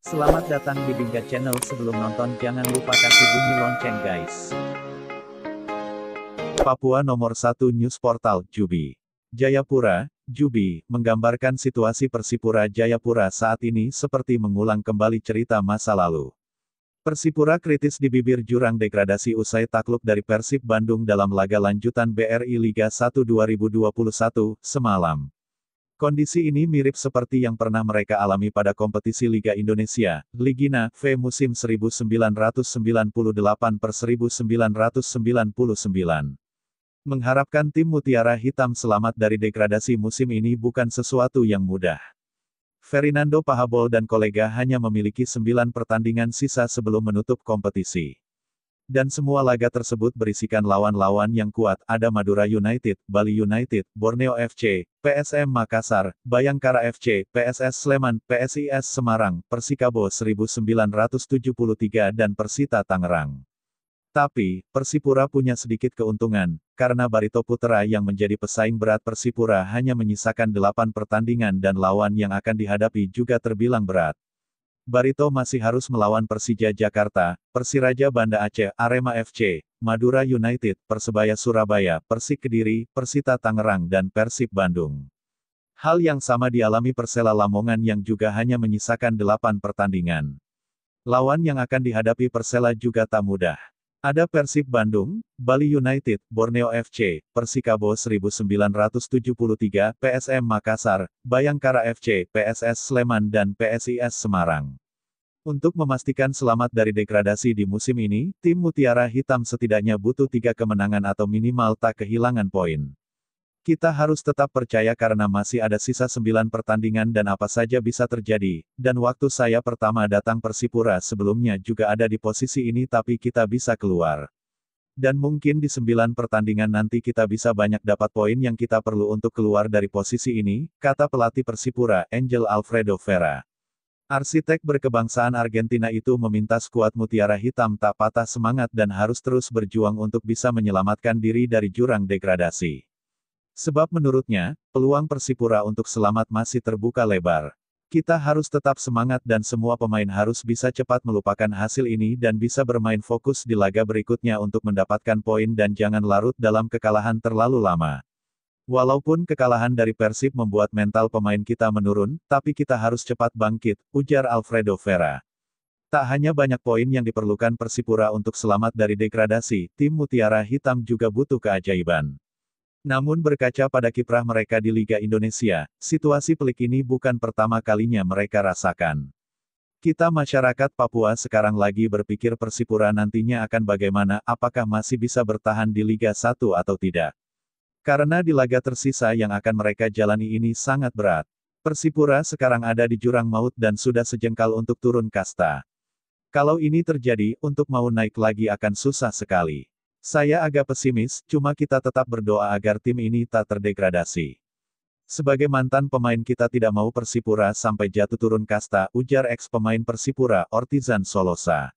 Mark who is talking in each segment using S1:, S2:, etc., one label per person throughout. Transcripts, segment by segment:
S1: Selamat datang di Bingga Channel. Sebelum nonton jangan lupa kasih bunyi lonceng guys.
S2: Papua Nomor 1 News Portal, Jubi. Jayapura, Jubi, menggambarkan situasi Persipura Jayapura saat ini seperti mengulang kembali cerita masa lalu. Persipura kritis di bibir jurang degradasi usai takluk dari Persib Bandung dalam laga lanjutan BRI Liga 1 2021, semalam. Kondisi ini mirip seperti yang pernah mereka alami pada kompetisi Liga Indonesia, Ligina, V musim 1998/1999. Mengharapkan tim Mutiara Hitam selamat dari degradasi musim ini bukan sesuatu yang mudah. Fernando Pahabol dan kolega hanya memiliki 9 pertandingan sisa sebelum menutup kompetisi. Dan semua laga tersebut berisikan lawan-lawan yang kuat, ada Madura United, Bali United, Borneo FC, PSM Makassar, Bayangkara FC, PSS Sleman, PSIS Semarang, Persikabo 1973 dan Persita Tangerang. Tapi, Persipura punya sedikit keuntungan, karena Barito Putra yang menjadi pesaing berat Persipura hanya menyisakan 8 pertandingan dan lawan yang akan dihadapi juga terbilang berat. Barito masih harus melawan Persija Jakarta, Persiraja Banda Aceh, Arema FC, Madura United, Persebaya Surabaya, Persik Kediri, Persita Tangerang dan Persib Bandung. Hal yang sama dialami Persela Lamongan yang juga hanya menyisakan 8 pertandingan. Lawan yang akan dihadapi Persela juga tak mudah. Ada Persib Bandung, Bali United, Borneo FC, Persikabo 1973, PSM Makassar, Bayangkara FC, PSS Sleman dan PSIS Semarang. Untuk memastikan selamat dari degradasi di musim ini, tim Mutiara Hitam setidaknya butuh 3 kemenangan atau minimal tak kehilangan poin. Kita harus tetap percaya karena masih ada sisa 9 pertandingan dan apa saja bisa terjadi, dan waktu saya pertama datang Persipura sebelumnya juga ada di posisi ini tapi kita bisa keluar. Dan mungkin di 9 pertandingan nanti kita bisa banyak dapat poin yang kita perlu untuk keluar dari posisi ini, kata pelatih Persipura, Angel Alfredo Vera. Arsitek berkebangsaan Argentina itu meminta skuad Mutiara Hitam tak patah semangat dan harus terus berjuang untuk bisa menyelamatkan diri dari jurang degradasi. Sebab menurutnya, peluang Persipura untuk selamat masih terbuka lebar. Kita harus tetap semangat dan semua pemain harus bisa cepat melupakan hasil ini dan bisa bermain fokus di laga berikutnya untuk mendapatkan poin dan jangan larut dalam kekalahan terlalu lama. Walaupun kekalahan dari Persib membuat mental pemain kita menurun, tapi kita harus cepat bangkit, ujar Alfredo Vera. Tak hanya banyak poin yang diperlukan Persipura untuk selamat dari degradasi, tim Mutiara Hitam juga butuh keajaiban. Namun berkaca pada kiprah mereka di Liga Indonesia, situasi pelik ini bukan pertama kalinya mereka rasakan. Kita masyarakat Papua sekarang lagi berpikir Persipura nantinya akan bagaimana, apakah masih bisa bertahan di Liga 1 atau tidak. Karena di laga tersisa yang akan mereka jalani ini sangat berat. Persipura sekarang ada di jurang maut dan sudah sejengkal untuk turun kasta. Kalau ini terjadi, untuk mau naik lagi akan susah sekali. Saya agak pesimis, cuma kita tetap berdoa agar tim ini tak terdegradasi. Sebagai mantan pemain kita tidak mau Persipura sampai jatuh turun kasta, ujar ex-pemain Persipura, Ortizan Solosa.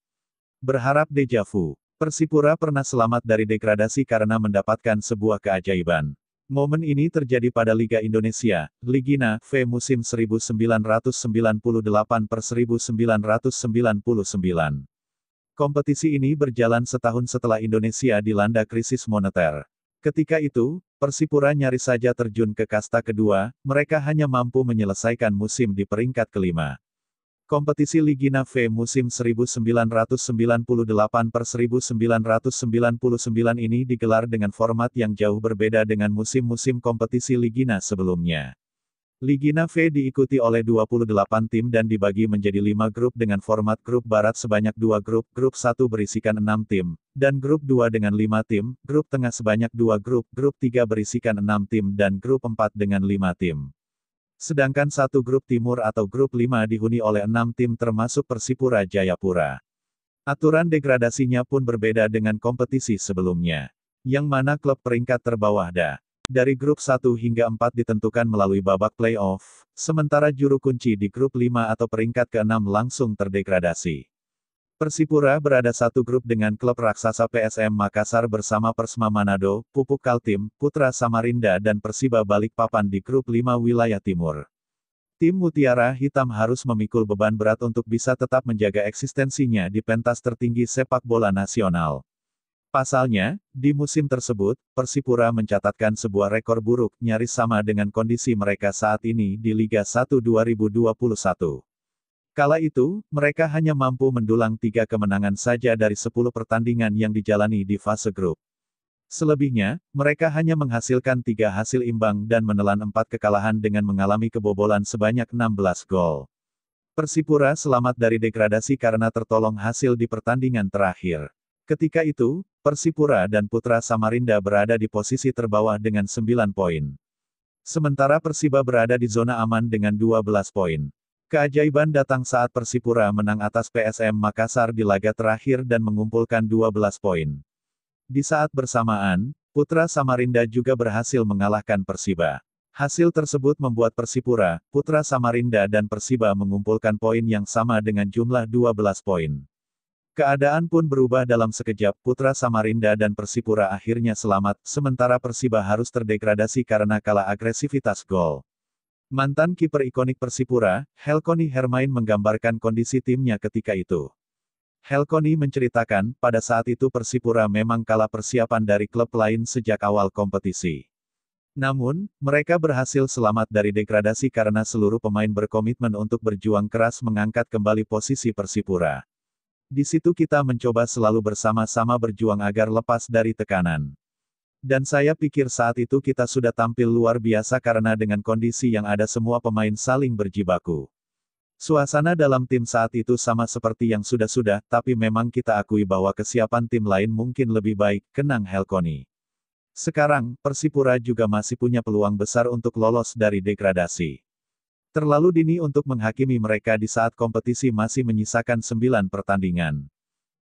S2: Berharap deja vu. Persipura pernah selamat dari degradasi karena mendapatkan sebuah keajaiban. Momen ini terjadi pada Liga Indonesia, Ligina, V musim 1998/1999. Kompetisi ini berjalan setahun setelah Indonesia dilanda krisis moneter. Ketika itu, Persipura nyaris saja terjun ke kasta kedua, mereka hanya mampu menyelesaikan musim di peringkat kelima. Kompetisi Ligina V musim 1998/1999 ini digelar dengan format yang jauh berbeda dengan musim-musim kompetisi Ligina sebelumnya. Ligina V diikuti oleh 28 tim dan dibagi menjadi 5 grup dengan format grup barat sebanyak 2 grup, grup 1 berisikan 6 tim, dan grup 2 dengan 5 tim, grup tengah sebanyak 2 grup 3 berisikan 6 tim dan grup 4 dengan 5 tim. Sedangkan satu grup timur atau grup 5 dihuni oleh 6 tim termasuk Persipura Jayapura. Aturan degradasinya pun berbeda dengan kompetisi sebelumnya. Yang mana klub peringkat terbawah dari grup 1 hingga 4 ditentukan melalui babak play-off, sementara juru kunci di grup 5 atau peringkat ke-6 langsung terdegradasi. Persipura berada satu grup dengan klub raksasa PSM Makassar bersama Persema Manado, Pupuk Kaltim, Putra Samarinda dan Persiba Balikpapan di grup 5 wilayah timur. Tim Mutiara Hitam harus memikul beban berat untuk bisa tetap menjaga eksistensinya di pentas tertinggi sepak bola nasional. Pasalnya, di musim tersebut, Persipura mencatatkan sebuah rekor buruk nyaris sama dengan kondisi mereka saat ini di Liga 1 2021. Kala itu, mereka hanya mampu mendulang 3 kemenangan saja dari 10 pertandingan yang dijalani di fase grup. Selebihnya, mereka hanya menghasilkan 3 hasil imbang dan menelan 4 kekalahan dengan mengalami kebobolan sebanyak 16 gol. Persipura selamat dari degradasi karena tertolong hasil di pertandingan terakhir. Ketika itu, Persipura dan Putra Samarinda berada di posisi terbawah dengan 9 poin. Sementara Persiba berada di zona aman dengan 12 poin. Keajaiban datang saat Persipura menang atas PSM Makassar di laga terakhir dan mengumpulkan 12 poin. Di saat bersamaan, Putra Samarinda juga berhasil mengalahkan Persiba. Hasil tersebut membuat Persipura, Putra Samarinda dan Persiba mengumpulkan poin yang sama dengan jumlah 12 poin. Keadaan pun berubah dalam sekejap, Putra Samarinda dan Persipura akhirnya selamat, sementara Persiba harus terdegradasi karena kalah agresivitas gol. Mantan kiper ikonik Persipura, Helkoni Hermain menggambarkan kondisi timnya ketika itu. Helkoni menceritakan, pada saat itu Persipura memang kalah persiapan dari klub lain sejak awal kompetisi. Namun, mereka berhasil selamat dari degradasi karena seluruh pemain berkomitmen untuk berjuang keras mengangkat kembali posisi Persipura. Di situ kita mencoba selalu bersama-sama berjuang agar lepas dari tekanan. Dan saya pikir saat itu kita sudah tampil luar biasa karena dengan kondisi yang ada semua pemain saling berjibaku. Suasana dalam tim saat itu sama seperti yang sudah-sudah, tapi memang kita akui bahwa kesiapan tim lain mungkin lebih baik, kenang Helkoni. Sekarang, Persipura juga masih punya peluang besar untuk lolos dari degradasi. Terlalu dini untuk menghakimi mereka di saat kompetisi masih menyisakan 9 pertandingan.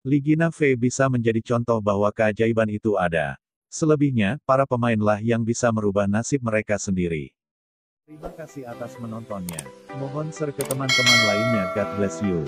S2: Ligina V bisa menjadi contoh bahwa keajaiban itu ada. Selebihnya, para pemainlah yang bisa merubah nasib mereka sendiri. Terima kasih atas menontonnya. Mohon share ke teman-teman lainnya. God bless you.